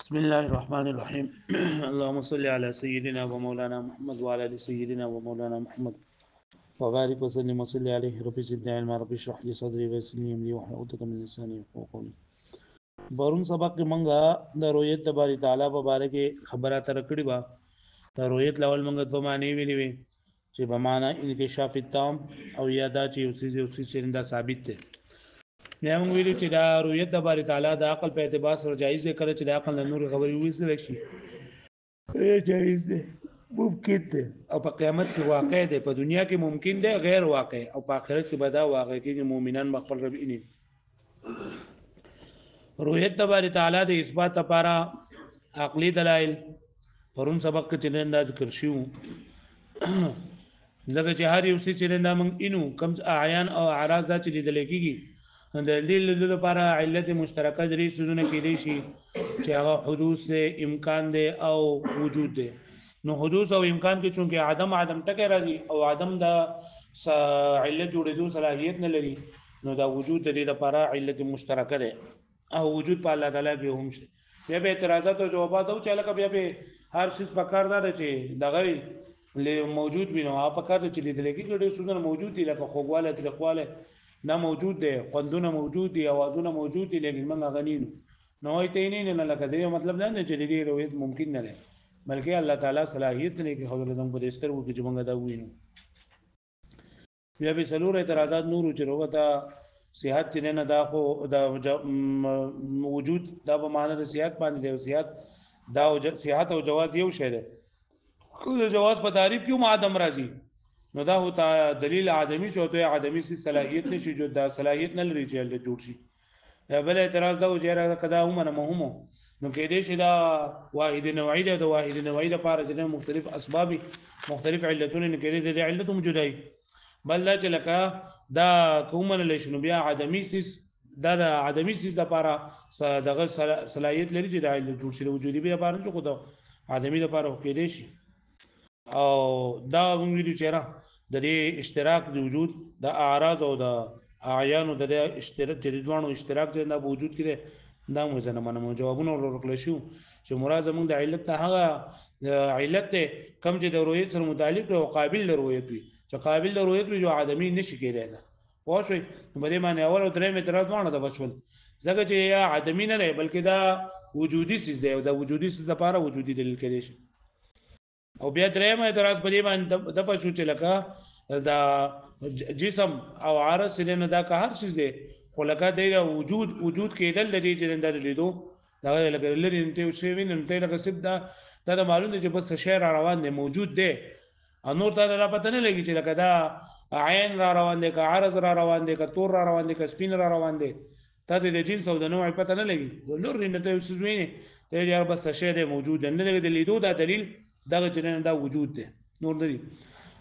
بسم الله الرحمن الرحيم اللهم صل على سيدنا ومولانا محمد وعلى ال سيدنا ومولانا محمد وبارك وسلم وصل عليه رب زدنا علما رب اشرح لي صدري ويسر لي امري واحلل عقدة من لساني يفقهوا قولي. برون سبق کې مونږه د رؤیت د باری تعالی په باره کې خبره تر کړې و. د رؤیت لول مونږ په معنی ویلې وي چې په معنا انکشاف التام او یادا چې اوسې چرنده ثابت ده. بیا موږ ویلو چې دا رؤیت د باری تعالی د عقل په اعتبار سره جایز دی، کله چې د عقل نه نور خبرې وېسل شي جایز دی، ممکن دی، او په قیامت کې واقع دی. په دنیا کې ممکن دی غیر واقع، او په آخرت کې به دا واقع کېږي. مؤمنان خپل رب اینی رؤیت د باری تعالی د اثبات لپاره عقلي دلایل پرون سبق کې چې دا ذکر شو. ځکه چې هر یو څه چې دا موږ اینو کم اعیان او اعراض دا چې لیدل کېږي د دلیل لپاره علت مشترکه درې څه نه کېدای شي چې هغه حدوث امکان دی او وجود دی. نو حدوث او امکان کې چونکې عدم ټکی راځي او عدم د علت جوړېدو صلاحیت نه لري، نو دا وجود د دې لپاره علت مشترکه ده او وجود په الله تعالی کې هم شي. بیا به اعتراضات او جوابات او چې لکه بیا به هر څه پکار ده چې دغه موجود وي، نو هغه پکار ده چې لیدل کېږي ډېر څه موجود دي، لکه خوږواله تلخواله نه موجود دی، خوندونه موجود دي، اوازونه موجود دي، لیکن موږ غنینو نو ایته نه لکه دې مطلب نه چې دې رؤیت ممکن نه ده، بلکې الله تعالی صلاحیت نه کې حضرت هم په دې سترګو کې چې موږ دا وینو. بیا به څلور اعتراضات نور چې وروته صحت چې نه دا خو دا وجود دا په معنی د صحت باندې دی، صحت دا صحت او جواز یو شی دی. د جواز په تعریف کې هم عدم راځي، نو دا هوتا دلیل عدمی شو ته عدمی سي صلاحیت نشي، جو دا صلاحیت نه لري چې له جوړ شي. بل اعتراض دا و چې راځه کدا هم نه مهمو، نو کې دې شي دا واحد نوعی ده، د واحد نوعی لپاره چې مختلف اسباب مختلف علتونه نه کېږي د علت موجوده. بل لا چې لکه دا کومه نه شنو بیا عدمی سي دا د عدمی سي لپاره دغه صلاحیت لري چې د علت جوړ شي، د وجودي لپاره چې خو د عدمی لپاره کې دې شي. او دا موږ ویلو چې را د دې اشتراک د وجود د اعراض او د اعیان د اشتراک د دوانو اشتراک د وجود کې دا مو ځنه منو جوابونه ورکړل شو چې مراد موږ د علت ته هغه علت کم چې د رؤیت سره متعلق او قابل د رؤیت وي، چې قابل د رؤیت وي جو عدمی نشي کېدای. دا واښوي په دې معنی اول او درې اعتراض وانه د بچول ځکه چې یا عدمی نه دی بلکې دا وجودي سیز دی او دا وجودي سیز لپاره وجودي دلیل کېدای شي. او بیا درېم اعتراض په دې باندې دغه شو چې لکه دا جسم او عارض سره نه دا که هر څه دی، خو لکه د وجود کېدل د دې چې د لیدو دا لکه لري نته شی وینم ته لکه سب دا معلوم دی چې بس شی را روان دی موجود دی، نور ته را پته نه لګي چې لکه دا عین را روان دی که عارض را روان دی که تور را روان دی که سپین را روان دی، ته د جنس او د نوع پته نه لګي. نور نه ته څه ویني ته یې بس شی دی موجود نه لګي د لیدو دا دلیل دغه چې دا وجود دی نور دی.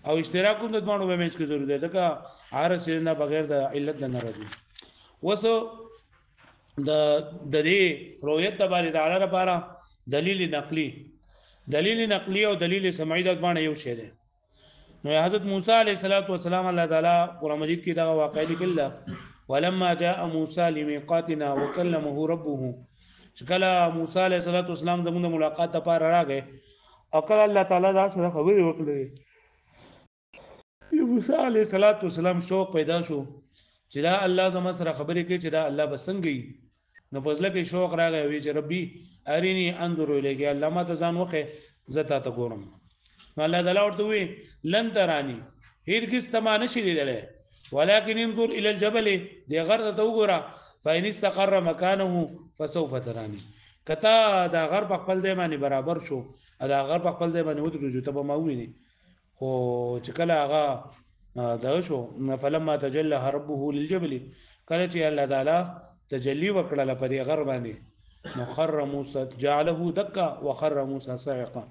او اشتراک هم د دوانو به منځ کې ضروري دی ځکه عارض نه بغیر د علت نه راځي. وسو د دې رؤیت د بارے د اعلی لپاره دلیل نقلی او دلیل سمعي د دوانو یو شی دی. نو حضرت موسی علیه السلام الله تعالی قرآن مجید کې دا واقعي لیکل ولما جاء موسی لميقاتنا وكلمه ربه، کله موسی علیه السلام زموږ ملاقات لپاره راغی او کله الله تعالی دا سره خبرې وکړې، موسی علیه السلام شوق پیدا شو چې دا الله زما سره خبرې کوي چې دا الله بسنګي. نو پزله کې شوق راغی وی چې ربي ارینی انظر الیک، الله ما ته ځان وخه زتا ته ګورم. الله تعالی ورته وی لن ترانی هرگز تما نشي لیدلای، ولكن انظر الى الجبل دی غر ته وګوره فإن استقر مكانه فسوف تراني، کتا دا غر په خپل ځای باندې برابر شو دا غر په خپل ځای باندې ودرېږي ته به ما وویني. خو چې کله هغه دا شو فلما تجلى ربه للجبل، کله چې الله تعالی تجلی وکړه په دې غر باندې نو خر موسی جعله دکا وخر موسی صعقا،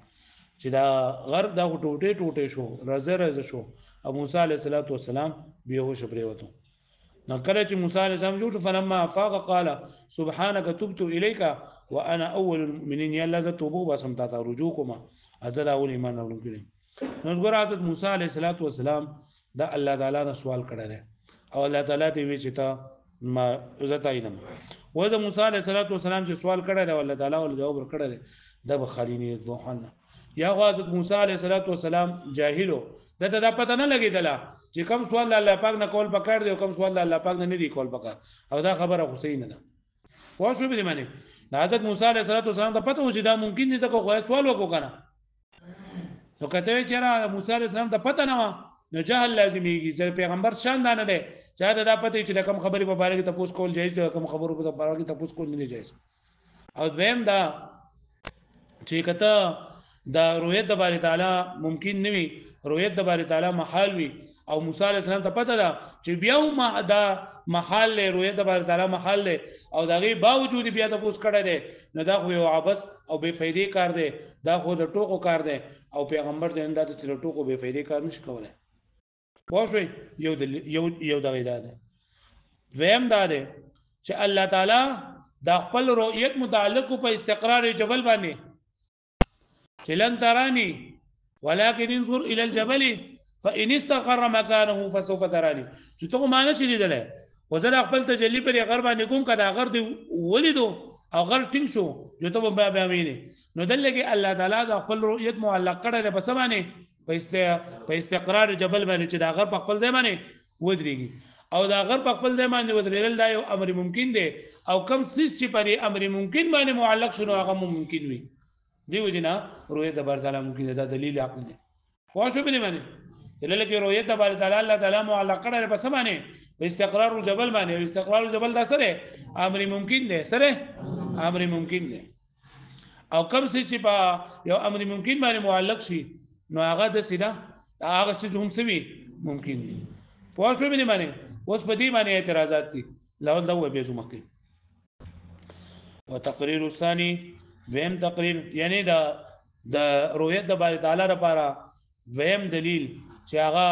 چې دا غر دا ټوټه شو رزه شو او موسی علیه السلام بیهوش پریوتو. نو کله چې موسی علیه السلام جوړ فلما افاق قال سبحانك تبت اليك وانا اول المؤمنين، یا الله ته توبه باسم تا رجوع کوم اذر اول ایمان اورونکي. نو ګور حضرت موسی علیه السلام دا الله تعالی نه سوال کړل او الله تعالی دې وی چې تا ما عزت اينم و د موسی علیه السلام چې سوال کړی دی الله تعالی ول جواب ورکړی دی دا به خالی نه ځوخانه یا حضرت موسی علیه السلام جاهلو دته دا پته نه لګیدله چې کوم سوال الله پاک نه کول پکړ دی او کوم سوال الله پاک نه دی کول پکړ او دا خبره حسین ده واښو به معنی حضرت موسی علیه السلام ته پته و چې دا ممکن دي ته کوی سوال وکړو کنه نو کته چې موسی علیه السلام ته پته نه و نو جهل لازميږي چې پیغمبر شان نه ده چې دا پته چې کوم خبرې په باره کې تاسو کول جایز دي کوم خبرو په باره کې تاسو کول نه جایز او دویم دا چې کته دا رؤیت د باری تعالی ممکن نه وي رؤیت د باری تعالی محال وي او موسی علیه السلام ته پته ده چې بیا ما دا محال له رؤیت د باری تعالی محال له او دغه باوجود بیا د پوس کړه ده نه دا خو یو عبس او بے فائدې کار ده دا خو د ټوکو کار ده او پیغمبر دې انداز چې ټوکو بے فائدې کار نشي کولای واښوي یو دغه ده دویم دا ده چې الله تعالی د خپل رؤیت متعلق په استقرار جبل باندې لن تراني ولكن انظر الى الجبل فان استقر مكانه فسوف تراني چې ته ما نشي لیدل وزره خپل تجلی پر غر باندې کوم کدا غر دی ولیدو او غر ټینګ شو جو ته به امینه نو دلته الله تعالی د خپل رؤیت معلق کړه په سمانه په استقرار جبل باندې چې دا غر په خپل ځای باندې ودرېږي او دا غر په خپل ځای باندې ودرېدل دا یو امر ممکن دی او کم څه چې پر امر ممکن باندې معلق شنو هغه ممکن وي دیو جنا رؤیت بار تعالی ممکن ده دلیل عقل دی واښو به معنی دلته کې رؤیت بار تعالی الله تعالی معلق کړه په سمانه په استقرار الجبل باندې استقرار الجبل دا سره امر ممکن دی سره امر ممکن دی او کم څه چې په یو امر ممکن باندې معلق شي نو هغه د سیده هغه څه هم سوي ممکن دي واښو به معنی اوس په دې باندې اعتراضات دي لاول دا به زما کې وتقرير الثاني وهم تقریر یعنی د رؤیت د باری تعالی لپاره وهم دلیل چې هغه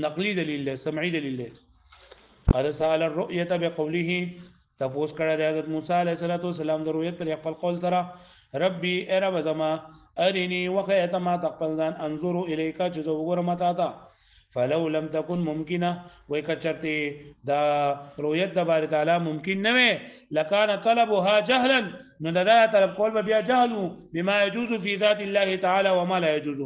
نقلی دلیل دی سمعي دلیل دی قال سال الرؤيه بقوله تپوس کړه د حضرت موسی علیه السلام د رؤیت پر خپل قول ترا ربي ارب زما ارني وخيت ما تقبل ذان انظر اليك چې زه وګورم تا فلو لم تكن ممکنه وای کچرته دا رؤیت د باری تعالی ممکن نه وي لکان طلبها جهلا نو دا طلب کول به بیا جهل بما يجوز في ذات الله تعالی وما لا يجوز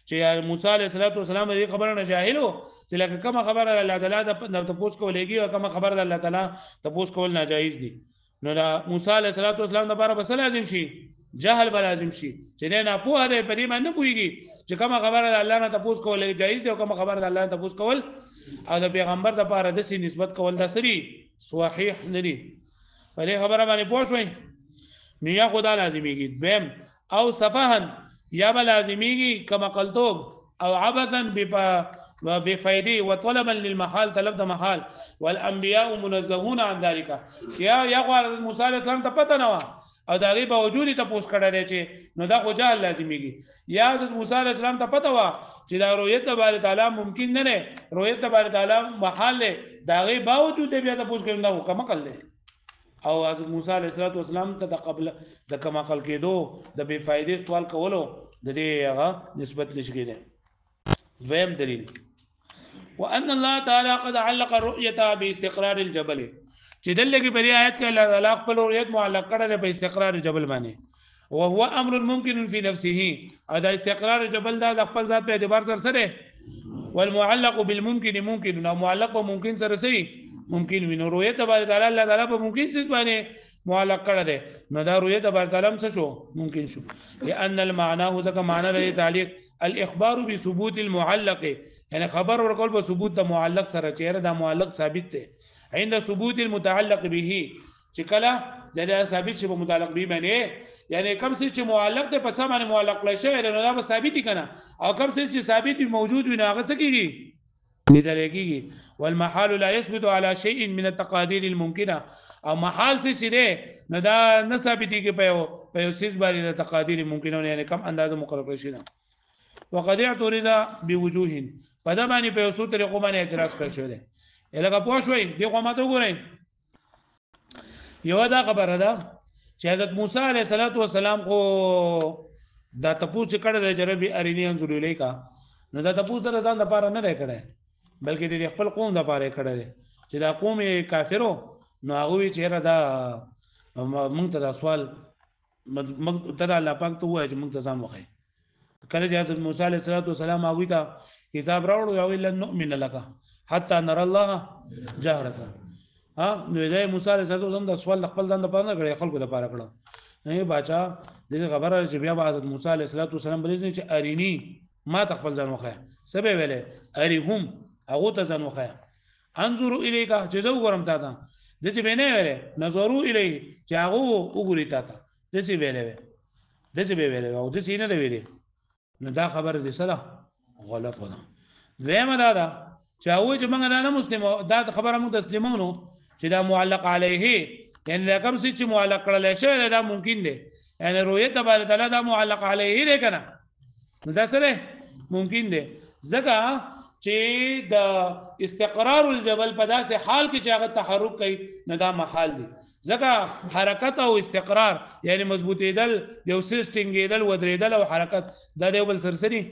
چې موسی علیه السلام دې خبره نه جاهلو چې لکه کوم خبره الله تعالی د تپوس کولېږي او کوم خبره الله تعالی تپوس کول ناجایز دي نو دا موسی علیه السلام د لپاره بس لازم شي جهل به لازم شي چې نه پوهه ده په دې باندې پوهیږي چې کوم خبره د الله نه تپوس کول جایز دی او کوم خبره د الله نه تپوس کول او د پیغمبر د لپاره د سي نسبت کول د سری صحیح نه دي په دې خبره باندې پوه شوي نو یا خدا لازميږي دیم او سفهن یا به لازميږي کما قلتوب او عبثا بفائده وطلبا للمحال طلب د محال والانبياء منزهون عن ذلك یا موسی علیه السلام ته پته نه او دا غي باوجود ته پوس کړه چې نو دا خو جهل لازميږي یا حضرت موسی علیه السلام ته پته وا چې دا رؤیت د باری تعالی ممکن نه نه رؤیت د باری تعالی محال له دا غي باوجود بیا ته پوس کړه نو کوم عقل له او حضرت موسی علیه السلام ته قبل د کوم عقل کېدو د بے فائدې سوال کولو د دې هغه نسبت لشګیده وهم دلیل وان الله تعالی قد علق الرؤيه باستقرار الجبل چې دلته په دې آیت کې الله تعالی خپل رؤیت معلق کړل په استقرار جبل باندې وهو امر ممکن في نفسه دا استقرار جبل دا د خپل ذات په اعتبار سره والمعلق بالممكن ممكن او معلق په ممکن سره سي ممکن وینو رؤیت د تعالی الله تعالی په ممکن څه باندې معلق کړل نو دا رؤیت د تعالی څه شو ممکن شو لان المعنى هو ځکه معنی لري تعلیق الاخبار بثبوت المعلق یعنی خبر ورکول په ثبوت د معلق سره چیرې دا معلق ثابت دی عند ثبوت المتعلق به چې کله دا ثابت شي په متعلق به باندې یعنی کوم څه چې معلق دی په څه باندې معلق لشي نو دا به ثابت کنه او کوم څه چې ثابت موجود وي نو هغه څه کیږي لذلك والمحال لا يثبت على شيء من التقادير الممكنه او محال څه ده نه دا نه ثابتيږي په یو څه باندې د تقادير ممکنه یعنی کم اندازه مقرر شي وقد اعترض بوجوه پدا باندې په یو څو طریقو باندې اعتراض کړی شو ده لکه پوه شوي دی قومه ته وګورئ یو دا خبره ده چې حضرت موسی علیه السلام خو دا تپوس کړه د ربي ارینی انظر الیکا نو دا تپوس در ځان د پاره نه کړه بلکې د خپل قوم د پاره کړه چې دا قوم کافرو نو هغه چیرې دا مونږ ته دا سوال مونږ ته الله پاک ته وایي چې مونږ ته ځان وخی کله چې حضرت موسی علیه السلام هغوی ته کتاب راوړو یا لن نؤمن لك حتى نرى الله جهرة ها نو دا موسی علیه السلام د سوال خپل ځان لپاره نه کړی خلکو لپاره کړو نه بچا دغه خبره چې بیا حضرت موسی علیه السلام بلې چې ارینی ما تخپل ځان وخی سبه ویلې اريهم هغه ته ځان وخی انظروا الیک چې زه وګورم تا ته د چې بینه ویلې نظروا الیه چې هغه وګوري تا ته د چې ویلې د چې ویلې او د چې نه ویلې نو دا خبره دې سره غلط ونه دویمه دا ده چې هغوی چې موږ نه مسلمو دا خبره موږ تسلیمونو چې دا معلق علیه یعنی لکم څه چې معلق کړل شي دا ممکن دی یعنی رؤیت تبارک تعالی دا معلق علیه دی کنه نو دا سره ممکن دی ځکه چې د استقرار الجبل په داسې حال کې چې هغه تحرک کوي نو دا محال دی ځکه حرکت او استقرار یعنی مضبوطېدل یو څه ټینګېدل ودرېدل او حرکت دا د یو بل سرسري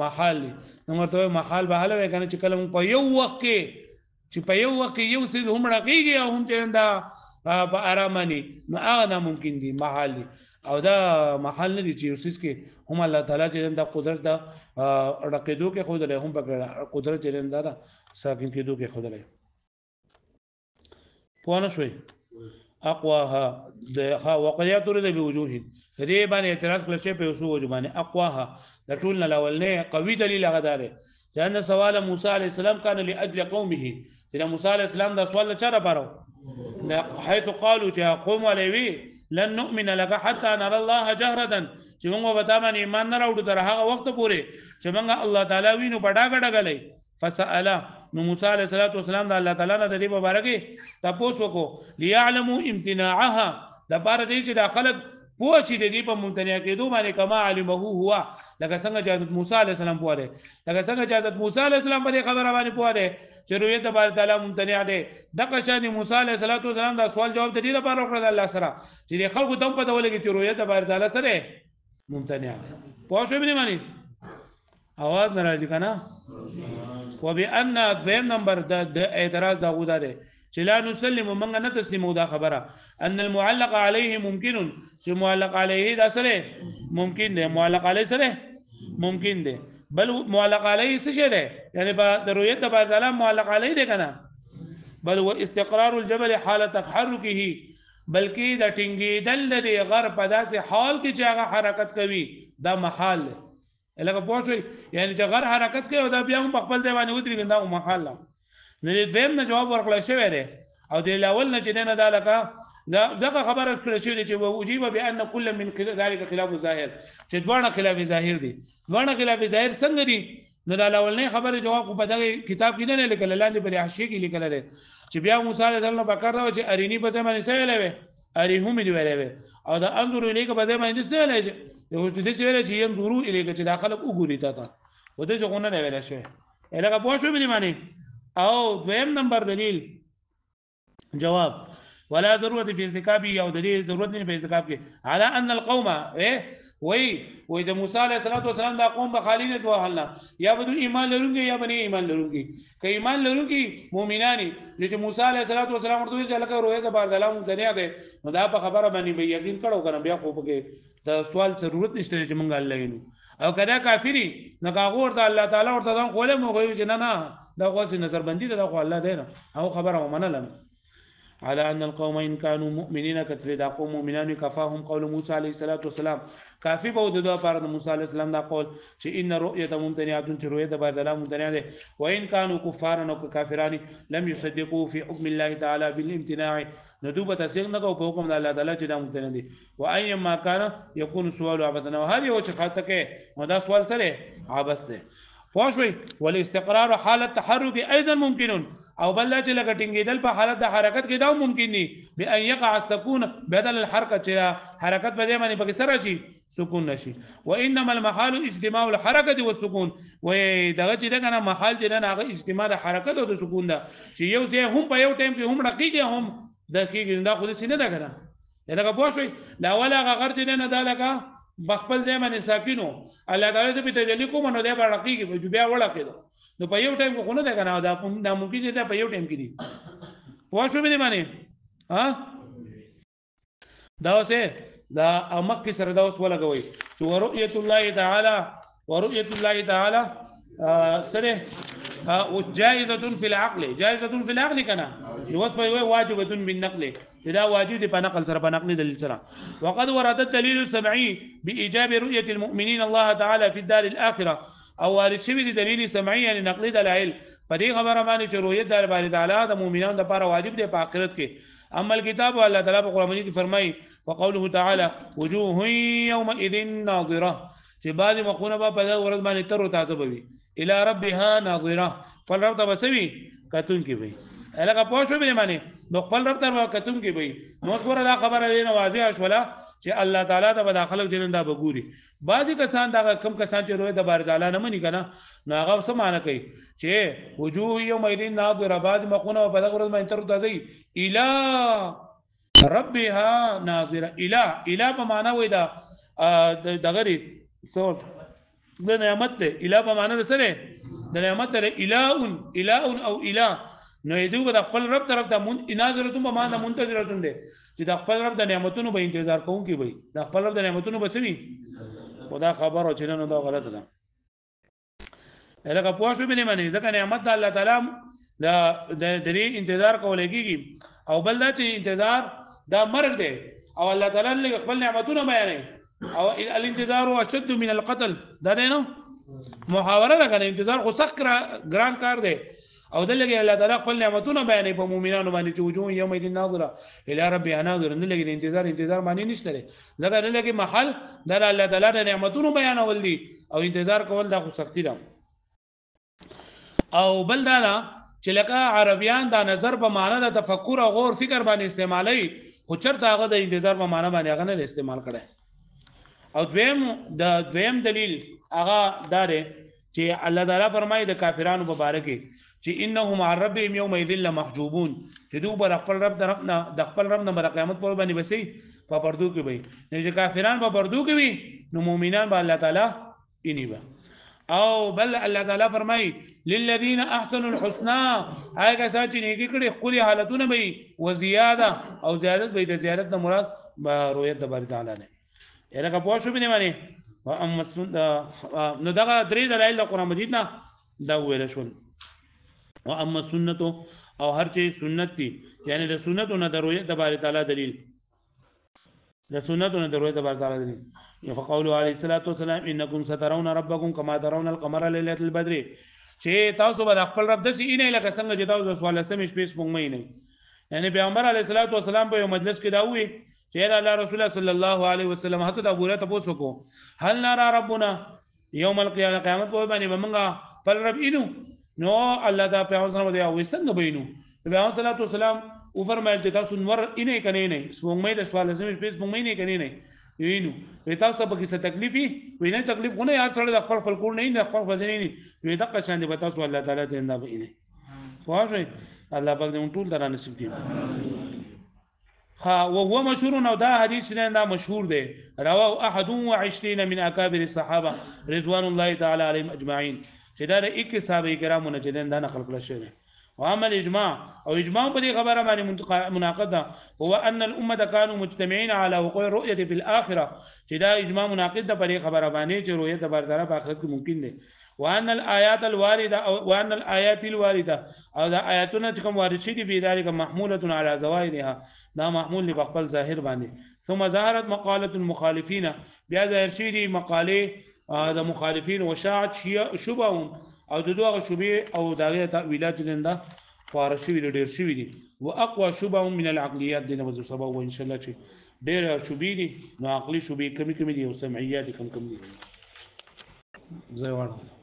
محال دی نو ورته محال به حاله وي کنه چې کله په یو وخت کې چې په یو وخت کې یو څه هم راکېږي او هم چې دا په ارامني نو هغه ناممکن دي محال دي او دا محال نه دي چې یو څه کې هم الله تعالی چې دا قدرت دا رقیدو کې خود له هم په قدرت چې دا ساکن کېدو کې خود له پوه شوي اقواها د وقيات تريد بوجوه دې باندې اعتراض کړل شي په وسو وجه باندې اقواها د ټول نه الاولنه قوي دلیل هغه دار لأن سوال موسى عليه السلام كان لأجل قومه إذا موسى عليه السلام ده سوال لچاره بارو حيث قالوا جاء قوم عليه لن نؤمن لك حتى نرى الله جهرة چې موږ به تاسو ایمان نه راوړو تر هغه وخت پورې چې موږ الله تعالی وینو بڑا غړغلې فسأل نو موسی عليه السلام د الله تعالی نه د دې مبارکي تاسو کو ليعلموا امتناعها د بار دې چې د خلق پوه شي د دې په ممتنع کېدو باندې کما علمه هو لکه څنګه چې حضرت موسی عليه السلام پوه دی لکه څنګه چې حضرت موسی عليه السلام په خبره باندې پوه دی چې رؤیت تبارک تعالی ممتنع دی دغه شان موسی عليه السلام دا سوال جواب د دې لپاره وکړل الله سره چې خلکو ته په ولګي چې رؤیت تبارک تعالی سره ممتنع پوه شو به معنی اواز ناراضی کنه وبان دویم نمبر د اعتراض دا غوډه دی چې لا نسلم منغه نه تسلیمو دا خبره ان المعلق عليه ممکن چې معلق عليه دا سره ممکن دی معلق عليه سره ممکن دی بل معلق عليه څه شی دی یعنی په رؤیت د بار تعالی معلق عليه دی کنه بل هو استقرار الجبل حاله تحركه بلکې د ټینګېدل د غر په داسې حال کې چې هغه حرکت کوي دا محال دی لکه پوښوي یعنی چې غر حرکت کوي او دا بیا هم په خپل ځای باندې ودرېږي دا محال نه د دویم نه جواب ورکړل شوی دی او د الاول نه چې نه دا لکه دغه خبره کړل شوې ده چې وجيب بان كل من ذلك خلاف ظاهر چې دوه خلاف ظاهر دي دوه خلاف ظاهر څنګه دي نو دا الاول نه خبره جواب په دغه کتاب کې نه لیکل لاندې پر حاشیه کې لیکل دی چې بیا موسی عليه السلام په کار دا چې ارینی په ځمانه سره لوي اريهم دی ویلې او دا انظر الیک په ځای باندې څه ویلې یو څه دې ویلې چې ينظروا الیک چې داخله وګوري تا و دې څنګه نه ویلې شي الګه پوه شو به معنی او دویم نمبر دلیل جواب ولا ضروره في ارتكابه او دلیل ضرورت نه په ارتکاب کې على ان القوم وي د موسی عليه السلام دا قوم بخالینه دوه حلنا یا بدو ایمان لرونکي یا بني ایمان لرونکي که ایمان لرونکي مؤمنانی چې موسی عليه السلام ورته چې لکه روحه د بار دلام دنیا ده نو دا په خبره باندې به یقین کړو کنه بیا خو پکې د سوال ضرورت نشته چې مونږ الله وینو او کدا کافری نه کاغور د الله تعالی ورته دا کوله مو غوي چې نه دا خو نظر بندي ده خو الله دی نه او خبره ومنل على أن القوم إن كانوا مؤمنين كتر دا قوم مؤمنان كفاهم قول موسى عليه الصلاة والسلام كافي بود دعا بارد موسى عليه السلام دا قول إن رؤية ممتنعة رؤية بارد لا ممتنعة وإن كانوا كفارا أو كافران لم يصدقوا في حكم الله تعالى بالامتناع ندوبة تسيغنا أو بحكم الله تعالى جدا ممتنعة وأيما كان يكون سؤال عبثنا وهذه هو خاصة ودا سؤال سره عبث ده فوشوي والاستقرار حالة تحرك أيضا ممكن أو بل چې لکه ټینګېدل په حالت د حرکت کې دا ممکن دي بأن يقع السكون بدل الحركة چې حرکت په دې باندې پکې سره شي سکون نشي وإنما المحال اجتماع الحركة والسكون ودغه چې دغه محال چې نه هغه اجتماع د حرکت او د سکون ده چې یو ځای هم په یو ټیم کې هم رقیږي هم د کېږي دا خو دې نه ده کنه لکه پوښوي لا ولا غیر چې نه ده لکه بخپل ځای باندې ساکینو الله تعالی ته په تجلی کوم نو دې برقیږي بیا وړه کېدو نو په یو ټیم کې خو نه ده کنه دا ممکن دي په یو ټیم کې دي پوه شو به باندې ها دا اوسه دا مخکې سره دا اوس ولګوي چې ورؤیت الله تعالی ورؤیت الله تعالی سره جائزه في العقل جائزه في العقل کنا نو اوس په واجبه بالنقل دا واجب دی په نقل سره په نقل دلیل سره وقد ورد الدليل السمعي بايجاب رؤيه المؤمنين الله تعالى في الدار الاخره او وارد شوی دی دلیل سمعي یعنی نقلی دلایل په دې خبره باندې چې رؤیت د باری تعالی د مؤمنانو لپاره واجب دی په آخرت کې اما الكتاب الله تعالی په قرآن مجید کې فرمایي وقوله تعالی وجوه يومئذ ناظره چې بعض مخونه په دغه ورځ باندې تر او تازه بوي الى ربها ناظره پر رب ته بسوي کتون کې وي الګه پوښو به معنی نو خپل رب ته کتون کې وي نو ګوره دا خبره لري واضحه شولا چې الله تعالی ته داخله جننده بګوري بعضی کسان دا کم کسان چې روي د بار تعالی نه مني کنه نو هغه څه معنی کوي چې وجوه يومئذ ناظره بعض مخونه په دغه ورځ باندې تر او تازه الى ربها ناظره الى په معنا وي دا دغه صوت د نعمت له اله په معنا سره د نعمت له اله او اله نو یدو د خپل رب طرف ته ناظرتون په معنا منتظرتون دي چې د خپل رب د نعمتونو به انتظار کوونکی وي د خپل رب د نعمتونو بسوي خدا خبر او چې نه دا غلطه ده الګه پوښو به نه معنی ځکه نعمت د الله تعالی د دې انتظار کول کېږي او بل دا چې انتظار دا مرګ دی او الله تعالی خپل نعمتونه بیانوي او الانتظار اشد من القتل دا نه محاوره ده کنه انتظار خو سخت ګران کار دی او دلته الله تعالی خپل نعمتونه بیانوي په مؤمنانو باندې چې وجوه یومئذ ناظره الى ربها ناظره نه لګي انتظار معنی نشته ځکه دلته محل د الله تعالی د نعمتونو بیانول دي او انتظار کول دا خو سختی ده او بل دا چې لکه عربیان دا نظر په معنا د تفکر او غور فکر باندې استعمالي خو چرته هغه د انتظار په معنا باندې هغه نه استعمال کړي او دویم دلیل هغه دار چې الله تعالی فرمایي د کافرانو مبارک چې انهم عن ربهم يومئذ لمحجوبون چې دوی بر خپل رب طرف نه د خپل رب نه بر قیامت پر باندې بسي په پردو کې وي چې کافران په پردو کې وي نو مؤمنان به الله تعالی اني به او بل الله تعالی فرمایي للذین احسنوا الحسنى هغه څه چې نیکی کړي خپل حالتونه به وزیاده او زیادت به د زیادت نه مراد رؤیت د باری تعالی نه الګه پوښو به نه معنی نو دا درې دلایل د قرآن مجید نه دا ویل شول واما سنت او هر چې سنت دي یعنی د سنتو نه د رؤیت د باری تعالی دلیل د سنتو نه د رؤیت د باری تعالی دلیل فقولوا علیه الصلاة والسلام انکم سترون ربکم کما ترون القمر ليله البدر چې تاسو به خپل رب دسي نه لکه څنګه چې تاسو سوال سمې شپې سپوږمۍ نه یعنی پیغمبر علیه الصلاة والسلام په مجلس کې دا وی چې الله رسول الله صلی الله علیه وسلم هته دا ګوره تاسو کو هل نرى ربنا يوم القيامه قیامت په باندې بمنګه پر رب اینو نو الله دا پیغمبر صلی الله علیه وسلم څنګه بینو پیغمبر صلی الله علیه وسلم او فرمایل چې تاسو نور اینه کنه نه سپوږمۍ د سوال سمې شپې سپوږمۍ نه کنه نه وینو وی تاسو په کیسه تکلیفي وینه تکلیف خو نه یار سره د خپل کور نه د خپل ځنې نه وی دا قشان دی تاسو الله تعالی ته نه ویني واښوي الله پاک دې ټول درا نصیب کړي ها وهو مشهور نو دا حدیث نه دا مشهور دی رواه 21 من اکابر الصحابه رضوان الله تعالی علیهم اجمعین چې دا د 21 صحابه کرامو نه چې دا نقل کړل شوی وعمل اجماع او اجماع په دې خبره باندې مناقضه هو ان الامه كانوا مجتمعين على وقوع الرؤيه في الاخره چې دا اجماع مناقض ده په دې خبره باندې چې رؤیت د بردار په آخرت کې ممکن ده وان الايات الوارده او وان الايات الوارده او دا آیاتونه چې کوم وارد شي دي په ذلك محموله على ظواهرها دا محمول په خپل ظاهر باندې ثم ظهرت مقاله المخالفين بیا ظاهر شي دي مقاله د مخالفین وشاعت شبههم او دغه شبهه او دغه تاویلات لنده فارشي ډیر شوی دي واقوى شبههم من العقليات دي نو سبب و ان شاء الله چې ډیر شبهه دي نو عقلي شبهه کمی دي او سمعيات کم دي زه واړم